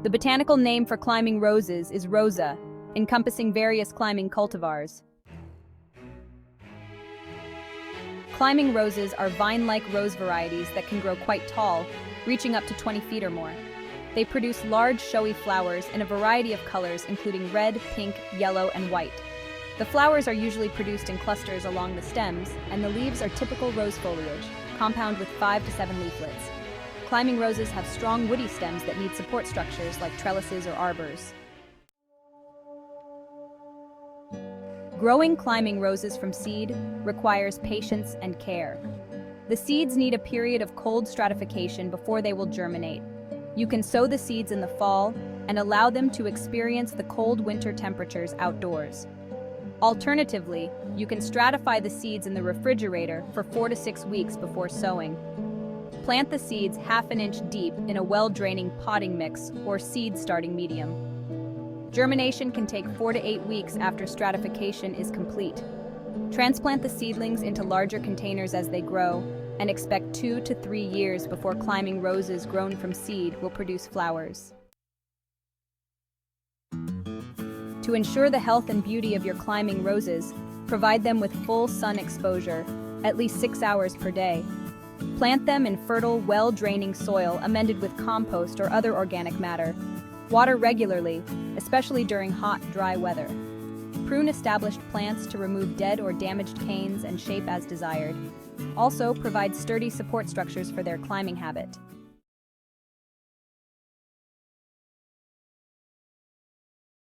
The botanical name for climbing roses is Rosa, encompassing various climbing cultivars. Climbing roses are vine-like rose varieties that can grow quite tall, reaching up to 20 feet or more. They produce large, showy flowers in a variety of colors, including red, pink, yellow, and white. The flowers are usually produced in clusters along the stems, and the leaves are typical rose foliage, compound with 5 to 7 leaflets. Climbing roses have strong woody stems that need support structures like trellises or arbors. Growing climbing roses from seed requires patience and care. The seeds need a period of cold stratification before they will germinate. You can sow the seeds in the fall and allow them to experience the cold winter temperatures outdoors. Alternatively, you can stratify the seeds in the refrigerator for 4 to 6 weeks before sowing. Plant the seeds half an inch deep in a well-draining potting mix or seed starting medium. Germination can take 4 to 8 weeks after stratification is complete. Transplant the seedlings into larger containers as they grow, and expect 2 to 3 years before climbing roses grown from seed will produce flowers. To ensure the health and beauty of your climbing roses, provide them with full sun exposure, at least 6 hours per day. Plant them in fertile, well-draining soil amended with compost or other organic matter. Water regularly, especially during hot, dry weather. Prune established plants to remove dead or damaged canes and shape as desired. Also, provide sturdy support structures for their climbing habit.